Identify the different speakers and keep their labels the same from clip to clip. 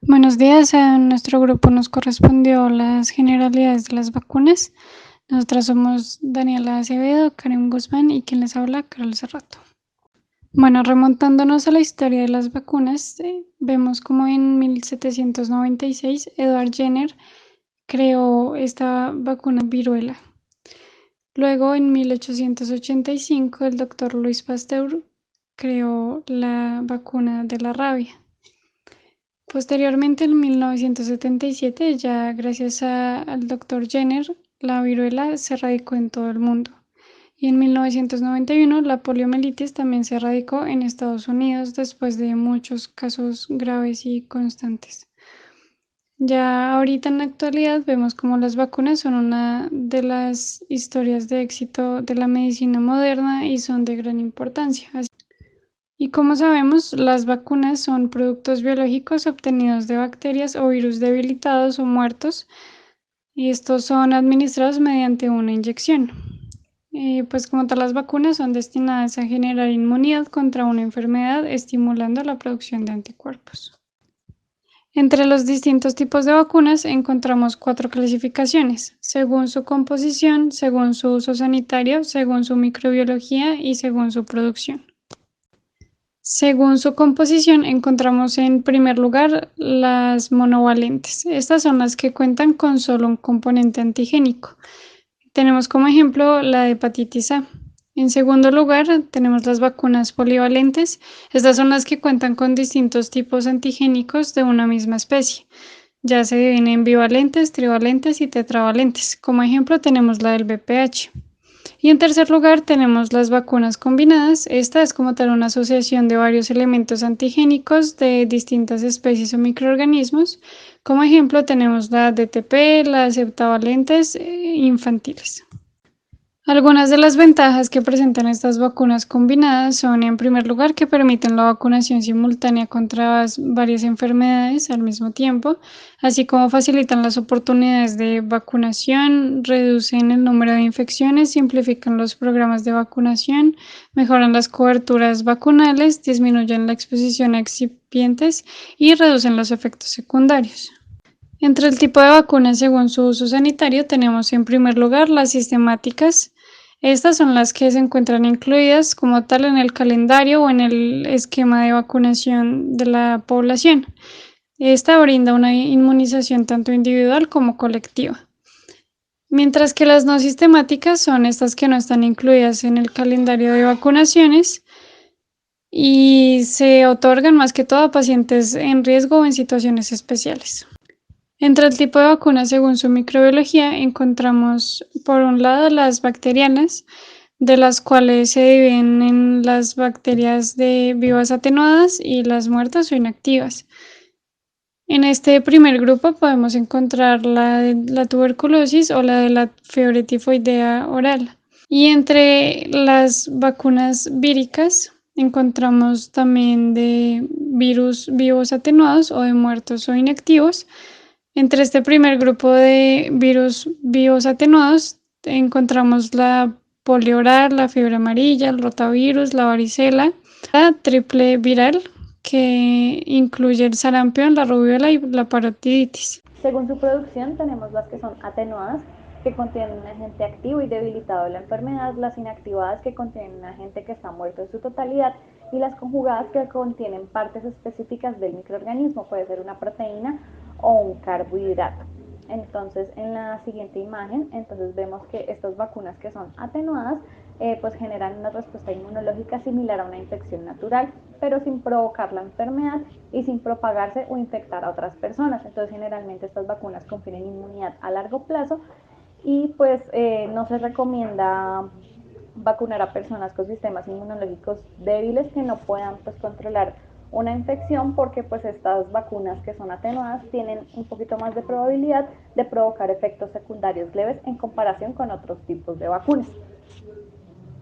Speaker 1: Buenos días, en nuestro grupo nos correspondió las generalidades de las vacunas. Nosotras somos Daniela Acevedo, Karen Guzmán y quien les habla, Carol Cerrato. Bueno, remontándonos a la historia de las vacunas, vemos como en 1796 Edward Jenner creó esta vacuna viruela. Luego, en 1885, el doctor Louis Pasteur creó la vacuna de la rabia. Posteriormente, en 1977, ya gracias al doctor Jenner, la viruela se erradicó en todo el mundo. Y en 1991, la poliomielitis también se erradicó en Estados Unidos después de muchos casos graves y constantes. Ya ahorita en la actualidad vemos como las vacunas son una de las historias de éxito de la medicina moderna y son de gran importancia. Y como sabemos, las vacunas son productos biológicos obtenidos de bacterias o virus debilitados o muertos, y estos son administrados mediante una inyección. Pues como tal, las vacunas son destinadas a generar inmunidad contra una enfermedad, estimulando la producción de anticuerpos. Entre los distintos tipos de vacunas encontramos cuatro clasificaciones, según su composición, según su uso sanitario, según su microbiología y según su producción. Según su composición, encontramos en primer lugar las monovalentes. Estas son las que cuentan con solo un componente antigénico. Tenemos como ejemplo la de hepatitis A. En segundo lugar, tenemos las vacunas polivalentes. Estas son las que cuentan con distintos tipos antigénicos de una misma especie. Ya se dividen en bivalentes, trivalentes y tetravalentes. Como ejemplo, tenemos la del VPH. Y en tercer lugar tenemos las vacunas combinadas. Esta es como tal una asociación de varios elementos antigénicos de distintas especies o microorganismos. Como ejemplo tenemos la DTP, las heptavalentes infantiles. Algunas de las ventajas que presentan estas vacunas combinadas son, en primer lugar, que permiten la vacunación simultánea contra varias enfermedades al mismo tiempo, así como facilitan las oportunidades de vacunación, reducen el número de infecciones, simplifican los programas de vacunación, mejoran las coberturas vacunales, disminuyen la exposición a excipientes y reducen los efectos secundarios. Entre el tipo de vacunas según su uso sanitario tenemos en primer lugar las sistemáticas. Estas son las que se encuentran incluidas como tal en el calendario o en el esquema de vacunación de la población. Esta brinda una inmunización tanto individual como colectiva. Mientras que las no sistemáticas son estas que no están incluidas en el calendario de vacunaciones y se otorgan más que todo a pacientes en riesgo o en situaciones especiales. Entre el tipo de vacunas según su microbiología encontramos por un lado las bacterianas, de las cuales se dividen en las bacterias de vivas atenuadas y las muertas o inactivas. En este primer grupo podemos encontrar la de la tuberculosis o la de la fiebre tifoidea oral. Y entre las vacunas víricas encontramos también de virus vivos atenuados o de muertos o inactivos. Entre este primer grupo de virus vivos atenuados encontramos la polio oral, la fiebre amarilla, el rotavirus, la varicela, la triple viral que incluye el sarampión, la rubiola y la parotiditis.
Speaker 2: Según su producción tenemos las que son atenuadas, que contienen un agente activo y debilitado de la enfermedad, las inactivadas que contienen un agente que está muerto en su totalidad y las conjugadas que contienen partes específicas del microorganismo, puede ser una proteína o un carbohidrato. Entonces en la siguiente imagen entonces vemos que estas vacunas que son atenuadas pues generan una respuesta inmunológica similar a una infección natural, pero sin provocar la enfermedad y sin propagarse o infectar a otras personas. Entonces generalmente estas vacunas confieren inmunidad a largo plazo y pues no se recomienda vacunar a personas con sistemas inmunológicos débiles que no puedan pues controlar una infección, porque pues estas vacunas que son atenuadas tienen un poquito más de probabilidad de provocar efectos secundarios leves en comparación con otros tipos de vacunas.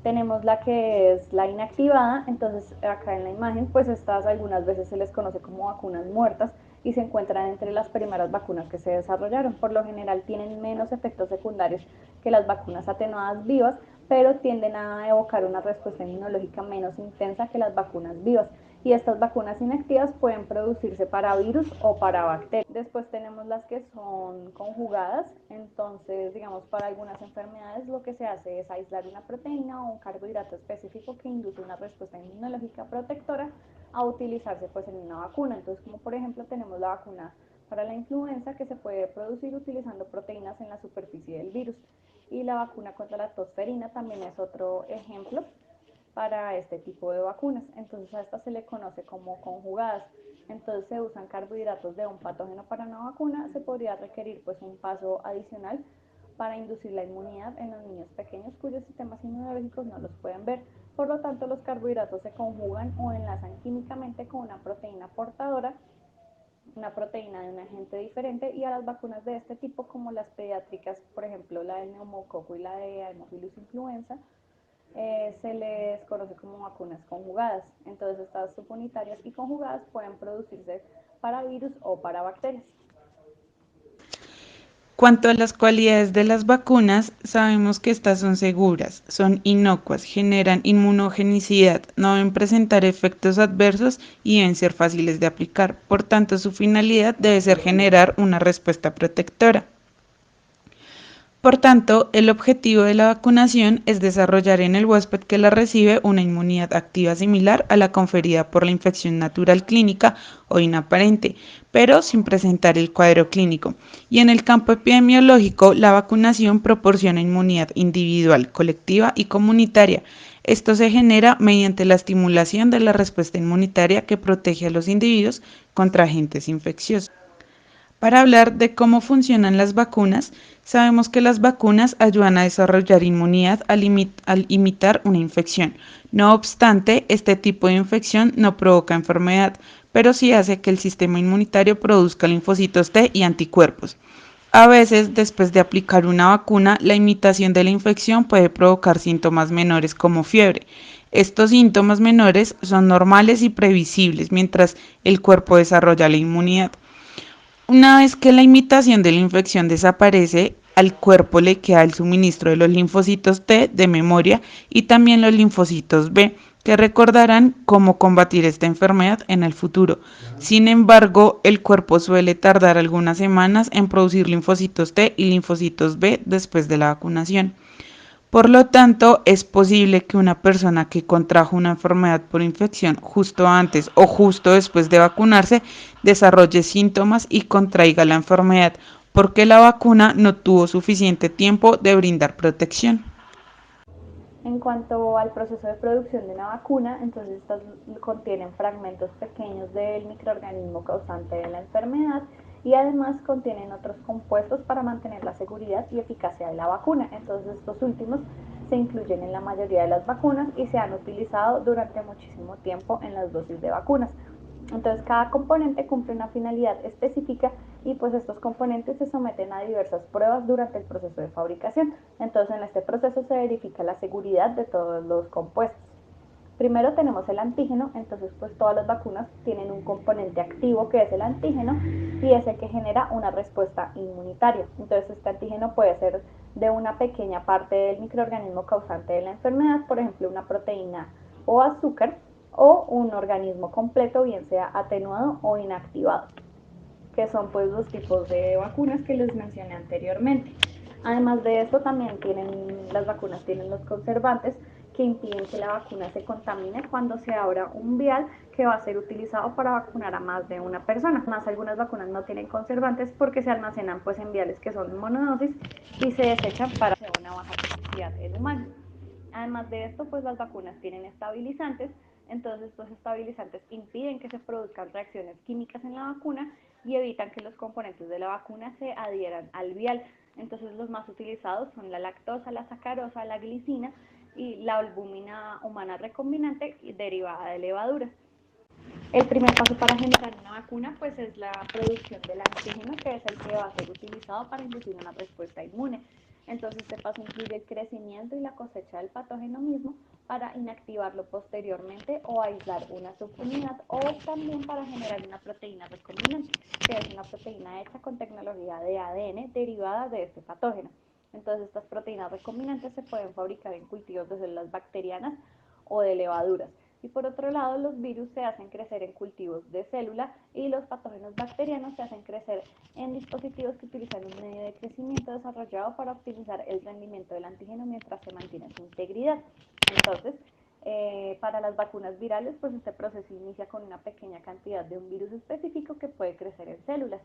Speaker 2: Tenemos la que es la inactivada, entonces acá en la imagen pues estas algunas veces se les conoce como vacunas muertas y se encuentran entre las primeras vacunas que se desarrollaron. Por lo general tienen menos efectos secundarios que las vacunas atenuadas vivas, pero tienden a evocar una respuesta inmunológica menos intensa que las vacunas vivas. y estas vacunas inactivas pueden producirse para virus o para bacterias. Después tenemos las que son conjugadas, entonces digamos para algunas enfermedades lo que se hace es aislar una proteína o un carbohidrato específico que induce una respuesta inmunológica protectora a utilizarse pues en una vacuna. Entonces como por ejemplo tenemos la vacuna para la influenza que se puede producir utilizando proteínas en la superficie del virus, y la vacuna contra la tosferina también es otro ejemplo para este tipo de vacunas. Entonces a esta se le conoce como conjugadas. Entonces se usan carbohidratos de un patógeno para una vacuna, se podría requerir pues un paso adicional para inducir la inmunidad en los niños pequeños cuyos sistemas inmunológicos no los pueden ver. Por lo tanto, los carbohidratos se conjugan o enlazan químicamente con una proteína portadora, una proteína de un agente diferente, y a las vacunas de este tipo, como las pediátricas, por ejemplo la del neumococo y la de Haemophilus influenza, se les conoce como vacunas conjugadas. Entonces estas supunitarias y conjugadas pueden producirse para virus o para bacterias.
Speaker 3: Cuanto a las cualidades de las vacunas, sabemos que estas son seguras, son inocuas, generan inmunogenicidad, no deben presentar efectos adversos y deben ser fáciles de aplicar. Por tanto, su finalidad debe ser generar una respuesta protectora. Por tanto, el objetivo de la vacunación es desarrollar en el huésped que la recibe una inmunidad activa similar a la conferida por la infección natural clínica o inaparente, pero sin presentar el cuadro clínico. Y en el campo epidemiológico, la vacunación proporciona inmunidad individual, colectiva y comunitaria. Esto se genera mediante la estimulación de la respuesta inmunitaria que protege a los individuos contra agentes infecciosos. Para hablar de cómo funcionan las vacunas, sabemos que las vacunas ayudan a desarrollar inmunidad al imitar una infección. No obstante, este tipo de infección no provoca enfermedad, pero sí hace que el sistema inmunitario produzca linfocitos T y anticuerpos. A veces, después de aplicar una vacuna, la imitación de la infección puede provocar síntomas menores como fiebre. Estos síntomas menores son normales y previsibles mientras el cuerpo desarrolla la inmunidad. Una vez que la imitación de la infección desaparece, al cuerpo le queda el suministro de los linfocitos T de memoria y también los linfocitos B, que recordarán cómo combatir esta enfermedad en el futuro. Sin embargo, el cuerpo suele tardar algunas semanas en producir linfocitos T y linfocitos B después de la vacunación. Por lo tanto, es posible que una persona que contrajo una enfermedad por infección justo antes o justo después de vacunarse desarrolle síntomas y contraiga la enfermedad porque la vacuna no tuvo suficiente tiempo de brindar protección.
Speaker 2: En cuanto al proceso de producción de una vacuna, entonces estas contienen fragmentos pequeños del microorganismo causante de la enfermedad y además contienen otros compuestos para mantener la seguridad y eficacia de la vacuna. Entonces estos últimos se incluyen en la mayoría de las vacunas y se han utilizado durante muchísimo tiempo en las dosis de vacunas. Entonces cada componente cumple una finalidad específica y pues estos componentes se someten a diversas pruebas durante el proceso de fabricación. Entonces en este proceso se verifica la seguridad de todos los compuestos. Primero tenemos el antígeno, entonces pues todas las vacunas tienen un componente activo que es el antígeno y es el que genera una respuesta inmunitaria. Entonces este antígeno puede ser de una pequeña parte del microorganismo causante de la enfermedad, por ejemplo una proteína o azúcar, o un organismo completo, bien sea atenuado o inactivado, que son pues los tipos de vacunas que les mencioné anteriormente. Además de esto, también las vacunas tienen los conservantes que impiden que la vacuna se contamine cuando se abra un vial que va a ser utilizado para vacunar a más de una persona. Más algunas vacunas no tienen conservantes porque se almacenan pues en viales que son monodosis y se desechan para una baja toxicidad en humanos. Además de esto, pues las vacunas tienen estabilizantes, entonces estos estabilizantes impiden que se produzcan reacciones químicas en la vacuna y evitan que los componentes de la vacuna se adhieran al vial. Entonces los más utilizados son la lactosa, la sacarosa, la glicina y la albúmina humana recombinante derivada de levaduras. El primer paso para generar una vacuna pues es la producción del antígeno, que es el que va a ser utilizado para inducir una respuesta inmune. Entonces este paso incluye el crecimiento y la cosecha del patógeno mismo para inactivarlo posteriormente o aislar una subunidad, o también para generar una proteína recombinante, que es una proteína hecha con tecnología de ADN derivada de este patógeno. Entonces estas proteínas recombinantes se pueden fabricar en cultivos de células bacterianas o de levaduras. Y por otro lado, los virus se hacen crecer en cultivos de célula y los patógenos bacterianos se hacen crecer en dispositivos que utilizan un medio de crecimiento desarrollado para optimizar el rendimiento del antígeno mientras se mantiene su integridad. Entonces, para las vacunas virales, pues este proceso inicia con una pequeña cantidad de un virus específico que puede crecer en células.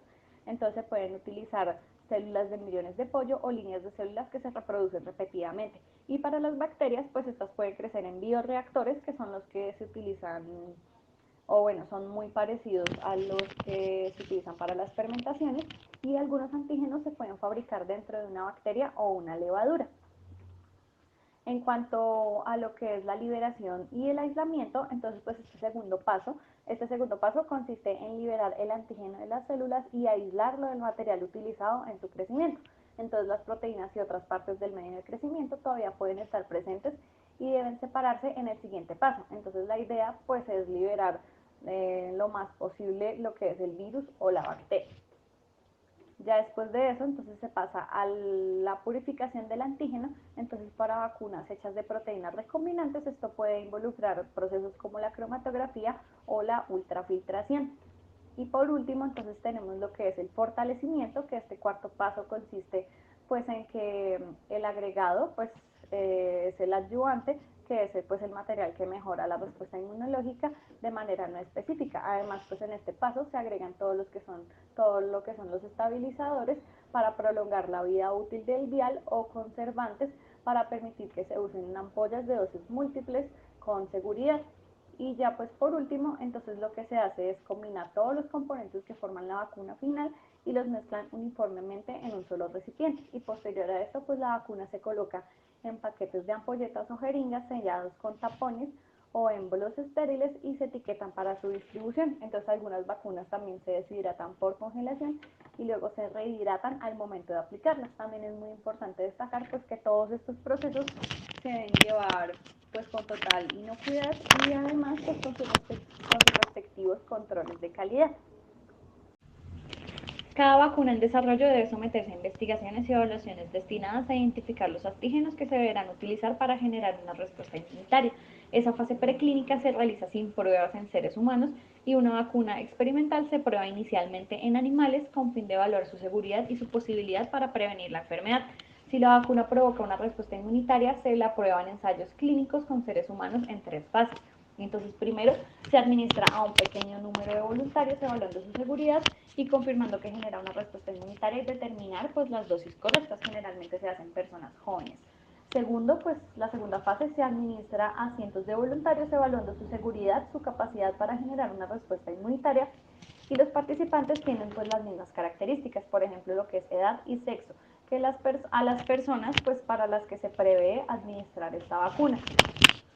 Speaker 2: Entonces pueden utilizar células de embriones de pollo o líneas de células que se reproducen repetidamente. Y para las bacterias, pues estas pueden crecer en bioreactores, que son los que se utilizan, o bueno, son muy parecidos a los que se utilizan para las fermentaciones, y algunos antígenos se pueden fabricar dentro de una bacteria o una levadura. En cuanto a lo que es la liberación y el aislamiento, entonces pues este segundo paso consiste en liberar el antígeno de las células y aislarlo del material utilizado en su crecimiento. Entonces las proteínas y otras partes del medio de crecimiento todavía pueden estar presentes y deben separarse en el siguiente paso. Entonces la idea pues es liberar lo más posible lo que es el virus o la bacteria. Ya después de eso, entonces se pasa a la purificación del antígeno. Entonces, para vacunas hechas de proteínas recombinantes, esto puede involucrar procesos como la cromatografía o la ultrafiltración. Y por último, entonces tenemos lo que es el fortalecimiento, que este cuarto paso consiste pues en que el agregado pues es el adyuvante, que es pues el material que mejora la respuesta inmunológica de manera no específica. Además, pues en este paso se agregan todo lo que son los estabilizadores para prolongar la vida útil del vial o conservantes para permitir que se usen en ampollas de dosis múltiples con seguridad. Y ya pues por último, entonces lo que se hace es combinar todos los componentes que forman la vacuna final y los mezclan uniformemente en un solo recipiente. Y posterior a esto, pues la vacuna se coloca en paquetes de ampolletas o jeringas sellados con tapones o émbolos estériles y se etiquetan para su distribución. Entonces algunas vacunas también se deshidratan por congelación y luego se rehidratan al momento de aplicarlas. También es muy importante destacar pues que todos estos procesos se deben llevar pues con total inocuidad y además pues con sus respectivos controles de calidad. Cada vacuna en desarrollo debe someterse a investigaciones y evaluaciones destinadas a identificar los antígenos que se deberán utilizar para generar una respuesta inmunitaria. Esa fase preclínica se realiza sin pruebas en seres humanos y una vacuna experimental se prueba inicialmente en animales con fin de evaluar su seguridad y su posibilidad para prevenir la enfermedad. Si la vacuna provoca una respuesta inmunitaria, se la prueba en ensayos clínicos con seres humanos en 3 fases. Entonces, primero se administra a un pequeño número de voluntarios evaluando su seguridad y confirmando que genera una respuesta inmunitaria y determinar pues las dosis correctas. Generalmente se hacen en personas jóvenes. Segundo, pues la segunda fase se administra a cientos de voluntarios evaluando su seguridad, su capacidad para generar una respuesta inmunitaria, y los participantes tienen pues las mismas características, por ejemplo lo que es edad y sexo, que a las personas pues para las que se prevé administrar esta vacuna.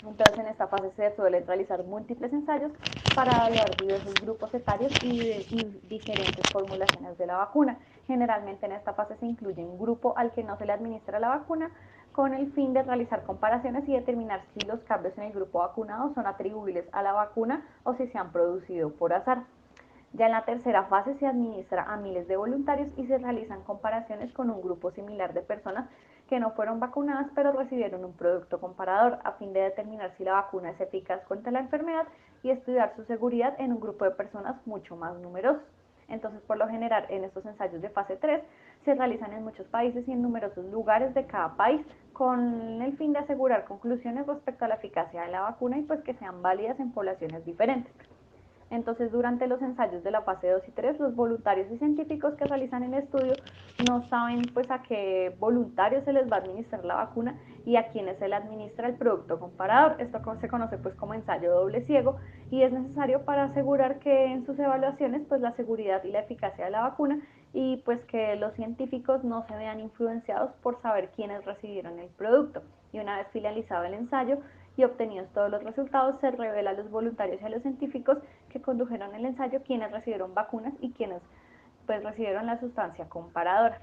Speaker 2: Entonces en esta fase se suelen realizar múltiples ensayos para evaluar diversos grupos etarios y diferentes formulaciones de la vacuna. Generalmente en esta fase se incluye un grupo al que no se le administra la vacuna con el fin de realizar comparaciones y determinar si los cambios en el grupo vacunado son atribuibles a la vacuna o si se han producido por azar. Ya en la tercera fase se administra a miles de voluntarios y se realizan comparaciones con un grupo similar de personas que no fueron vacunadas pero recibieron un producto comparador a fin de determinar si la vacuna es eficaz contra la enfermedad y estudiar su seguridad en un grupo de personas mucho más numeroso. Entonces, por lo general, en estos ensayos de fase 3 se realizan en muchos países y en numerosos lugares de cada país con el fin de asegurar conclusiones respecto a la eficacia de la vacuna y pues que sean válidas en poblaciones diferentes. Entonces, durante los ensayos de la fase 2 y 3, los voluntarios y científicos que realizan el estudio no saben pues a qué voluntarios se les va a administrar la vacuna y a quienes se le administra el producto comparador. Esto se conoce pues como ensayo doble ciego y es necesario para asegurar que en sus evaluaciones pues la seguridad y la eficacia de la vacuna y pues que los científicos no se vean influenciados por saber quiénes recibieron el producto. Y una vez finalizado el ensayo y obtenidos todos los resultados, se revela a los voluntarios y a los científicos que condujeron el ensayo quienes recibieron vacunas y quienes pues recibieron la sustancia comparadora.